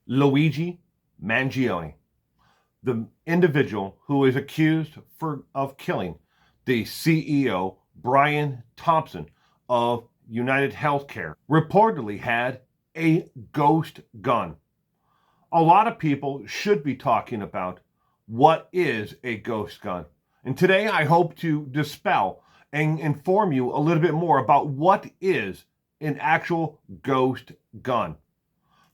Luigi Mangione, the individual who is accused of killing the CEO, Brian Thompson of UnitedHealthcare, reportedly had a ghost gun. A lot of people should be talking about what is a ghost gun. And today I hope to dispel and inform you a little bit more about what is an actual ghost gun.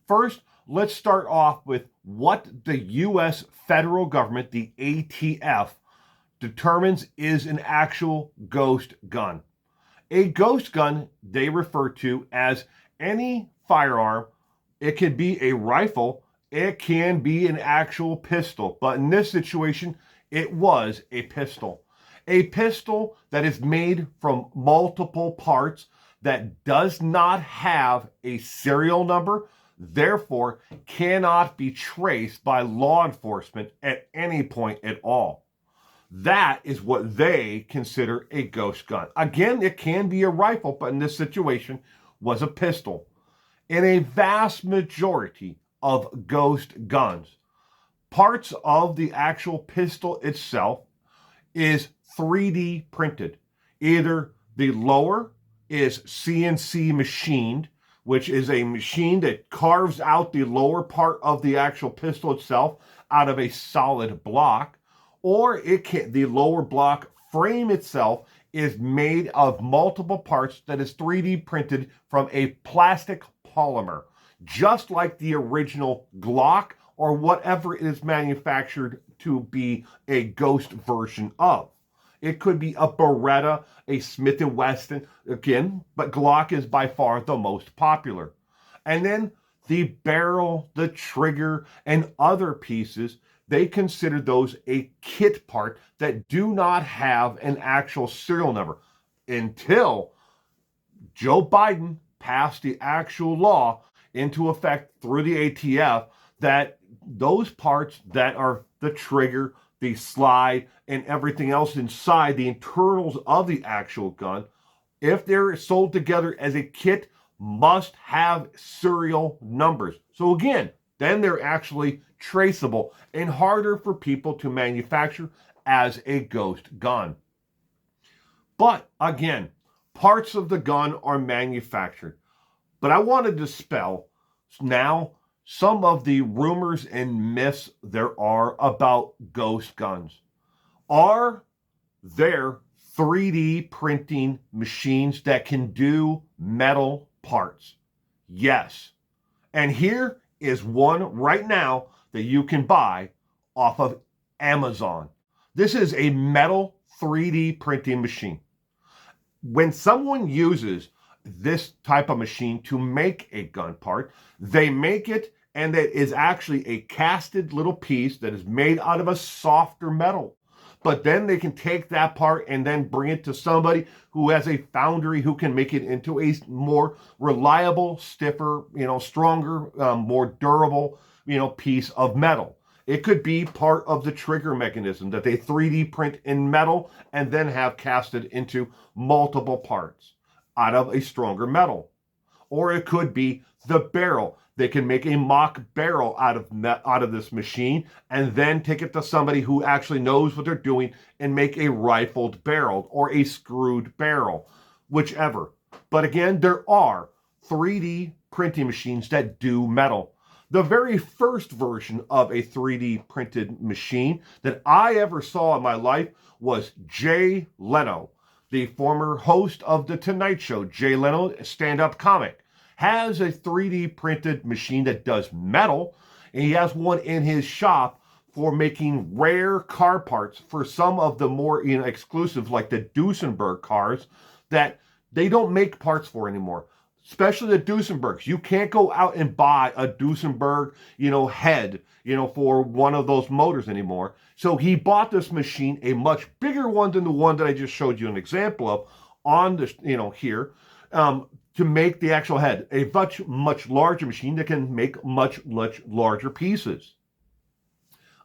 First, let's start off with what the U.S. federal government, the ATF, determines is an actual ghost gun. A ghost gun they refer to as any firearm. It can be a rifle, it can be an actual pistol, but in this situation, it was a pistol. A pistol that is made from multiple parts, that does not have a serial number, therefore cannot be traced by law enforcement at any point at all. That is what they consider a ghost gun. Again, it can be a rifle, but in this situation was a pistol. In a vast majority of ghost guns, parts of the actual pistol itself is 3D printed. Either the lower is CNC machined, which is a machine that carves out the lower part of the actual pistol itself out of a solid block, or the lower block frame itself is made of multiple parts that is 3D printed from a plastic polymer, just like the original Glock or whatever it is manufactured to be a ghost version of. It could be a Beretta, a Smith & Wesson, again, but Glock is by far the most popular. And then the barrel, the trigger, and other pieces, they consider those a kit part that do not have an actual serial number until Joe Biden passed the actual law into effect through the ATF that those parts that are the trigger, the slide, and everything else inside the internals of the actual gun, if they're sold together as a kit, must have serial numbers. So again, then they're actually traceable and harder for people to manufacture as a ghost gun. But again, parts of the gun are manufactured. But I want to dispel now some of the rumors and myths there are about ghost guns. Are there 3D printing machines that can do metal parts? Yes. And here is one right now that you can buy off of Amazon. This is a metal 3D printing machine. When someone uses this type of machine to make a gun part, they make it, and it is actually a casted little piece that is made out of a softer metal. But then they can take that part and then bring it to somebody who has a foundry who can make it into a more reliable, stiffer, stronger, more durable, piece of metal. It could be part of the trigger mechanism that they 3D print in metal and then have casted into multiple parts out of a stronger metal. Or it could be the barrel. They can make a mock barrel out of this machine and then take it to somebody who actually knows what they're doing and make a rifled barrel or a screwed barrel, whichever. But again, there are 3D printing machines that do metal. The very first version of a 3D printed machine that I ever saw in my life was Jay Leno, the former host of The Tonight Show. Jay Leno, stand-up comic, has a 3D printed machine that does metal, and he has one in his shop for making rare car parts for some of the more exclusive, like the Duesenberg cars, that they don't make parts for anymore. Especially the Duesenbergs. You can't go out and buy a Duesenberg, head, for one of those motors anymore. So he bought this machine, a much bigger one than the one that I just showed you an example of on this, here, to make the actual head. A much, much larger machine that can make much, much larger pieces.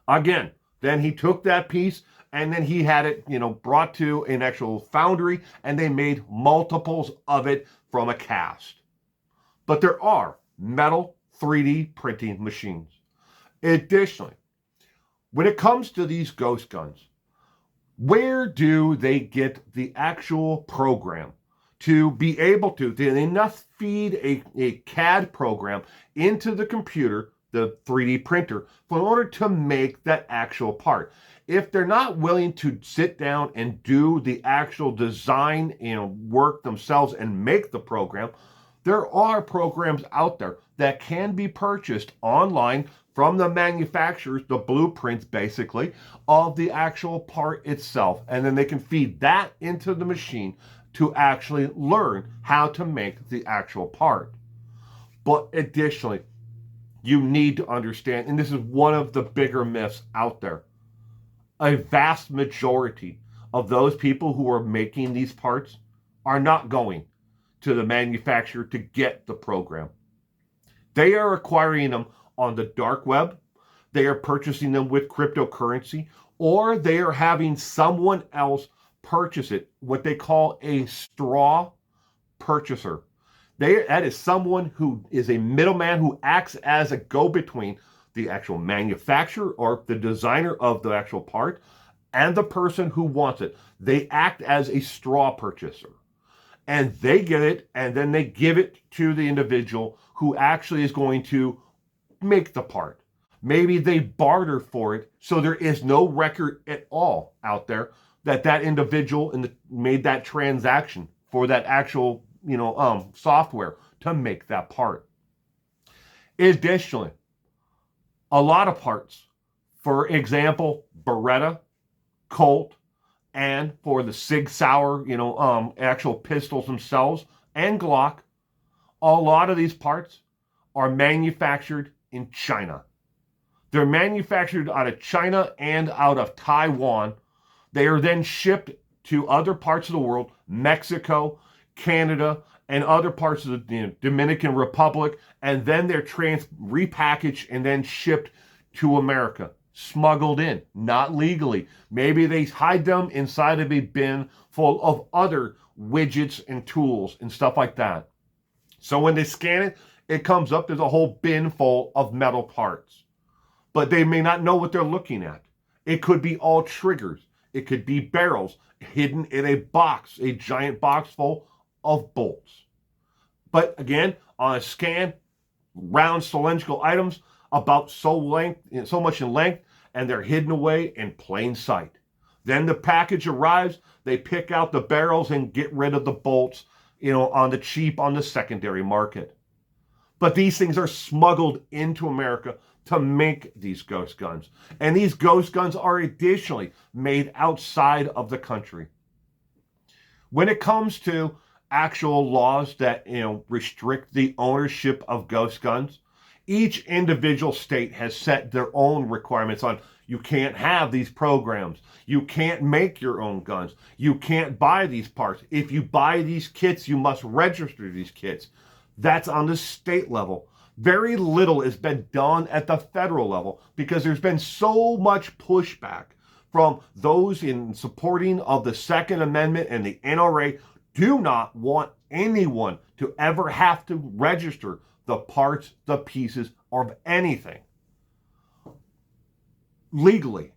Again, then he took that piece and then he had it, brought to an actual foundry, and they made multiples of it from a cast. But there are metal 3D printing machines. Additionally, when it comes to these ghost guns, where do they get the actual program to be able to? They must feed a CAD program into the computer, the 3D printer, in order to make that actual part. If they're not willing to sit down and do the actual design and work themselves and make the program, there are programs out there that can be purchased online from the manufacturers, the blueprints basically, of the actual part itself. And then they can feed that into the machine to actually learn how to make the actual part. But additionally, you need to understand, and this is one of the bigger myths out there, a vast majority of those people who are making these parts are not going to the manufacturer to get the program. They are acquiring them on the dark web, they are purchasing them with cryptocurrency, or they are having someone else purchase it, what they call a straw purchaser. That is someone who is a middleman who acts as a go-between the actual manufacturer or the designer of the actual part and the person who wants it. They act as a straw purchaser. And they get it, and then they give it to the individual who actually is going to make the part. Maybe they barter for it, so there is no record at all out there that that individual made that transaction for that actual, software to make that part. Additionally, a lot of parts, for example, Beretta, Colt, and for the Sig Sauer, actual pistols themselves, and Glock, a lot of these parts are manufactured in China. They're manufactured out of China and out of Taiwan. They are then shipped to other parts of the world, Mexico, Canada, and other parts of the Dominican Republic, and then they're repackaged and then shipped to America. Smuggled in, not legally. Maybe they hide them inside of a bin full of other widgets and tools and stuff like that. So when they scan it, it comes up, there's a whole bin full of metal parts. But they may not know what they're looking at. It could be all triggers. It could be barrels hidden in a box, a giant box full of bolts. But again, on a scan, round cylindrical items about so much in length, and they're hidden away in plain sight. Then the package arrives, they pick out the barrels and get rid of the bolts, on the cheap on the secondary market. But these things are smuggled into America to make these ghost guns. And these ghost guns are additionally made outside of the country. When it comes to actual laws that, restrict the ownership of ghost guns, each individual state has set their own requirements on you can't have these programs. You can't make your own guns. You can't buy these parts. If you buy these kits, you must register these kits. That's on the state level. Very little has been done at the federal level because there's been so much pushback from those in supporting of the Second Amendment and the NRA do not want anyone to ever have to register the parts, the pieces, or of anything legally.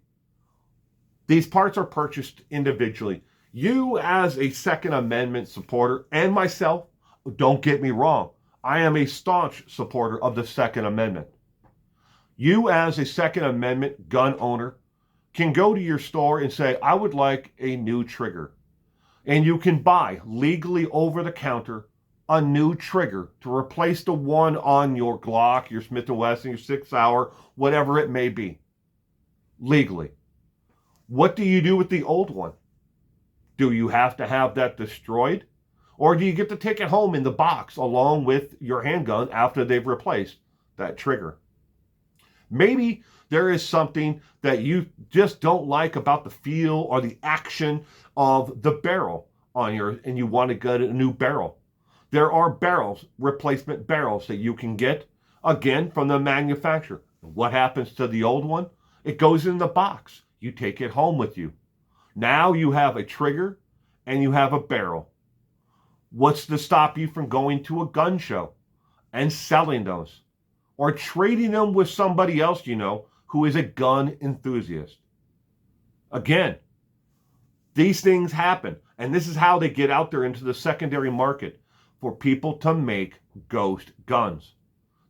These parts are purchased individually. You, as a Second Amendment supporter, and myself, don't get me wrong, I am a staunch supporter of the Second Amendment. You, as a Second Amendment gun owner, can go to your store and say, I would like a new trigger. And you can buy legally over the counter a new trigger to replace the one on your Glock, your Smith & Wesson, your 6 Sauer, whatever it may be, legally. What do you do with the old one? Do you have to have that destroyed? Or do you get to take it home in the box along with your handgun after they've replaced that trigger? Maybe there is something that you just don't like about the feel or the action of the barrel on and you want to get a new barrel. There are barrels, replacement barrels that you can get, again, from the manufacturer. What happens to the old one? It goes in the box. You take it home with you. Now you have a trigger and you have a barrel. What's to stop you from going to a gun show and selling those? or trading them with somebody else you know who is a gun enthusiast. Again, these things happen, and this is how they get out there into the secondary market for people to make ghost guns.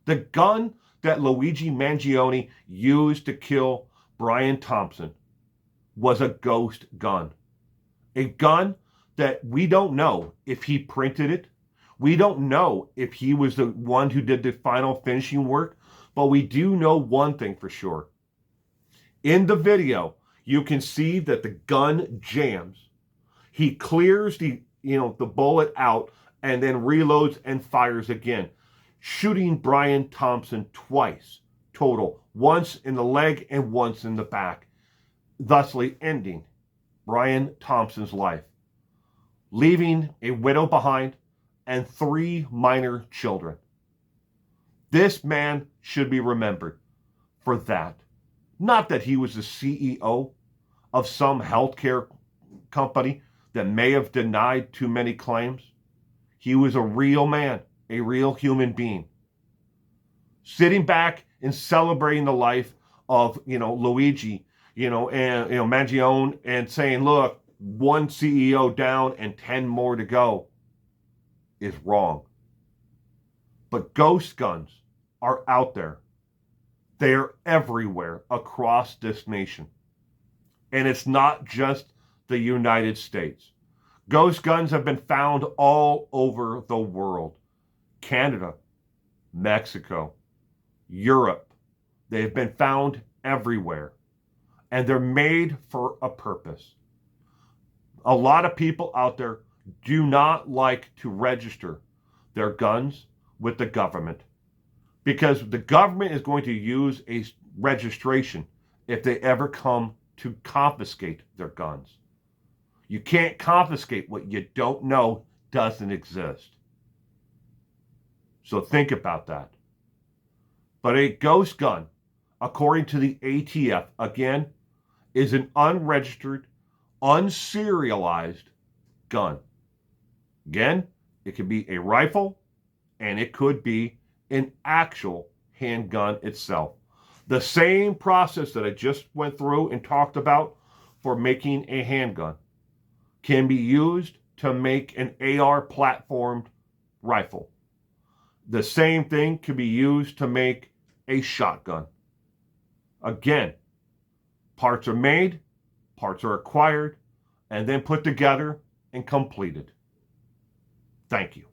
The gun that Luigi Mangione used to kill Brian Thompson was a ghost gun. A gun that we don't know if he printed it. We don't know if he was the one who did the final finishing work, but we do know one thing for sure. In the video, you can see that the gun jams. He clears the bullet out and then reloads and fires again, shooting Brian Thompson twice total, once in the leg and once in the back, thusly ending Brian Thompson's life, leaving a widow behind and 3 minor children. This man should be remembered for that. Not that he was the CEO of some healthcare company that may have denied too many claims. He was a real man, a real human being, sitting back and celebrating the life of Luigi and Mangione, and saying, look, one CEO down and 10 more to go, is wrong. But ghost guns are out there. They are everywhere across this nation. And it's not just the United States. Ghost guns have been found all over the world. Canada, Mexico, Europe. They have been found everywhere. And they're made for a purpose. A lot of people out there do not like to register their guns with the government, because the government is going to use a registration if they ever come to confiscate their guns. You can't confiscate what you don't know doesn't exist. So think about that. But a ghost gun, according to the ATF, again, is an unregistered, unserialized gun. Again, it could be a rifle, and it could be an actual handgun itself. The same process that I just went through and talked about for making a handgun can be used to make an AR platformed rifle. The same thing can be used to make a shotgun. Again, parts are made, parts are acquired, and then put together and completed. Thank you.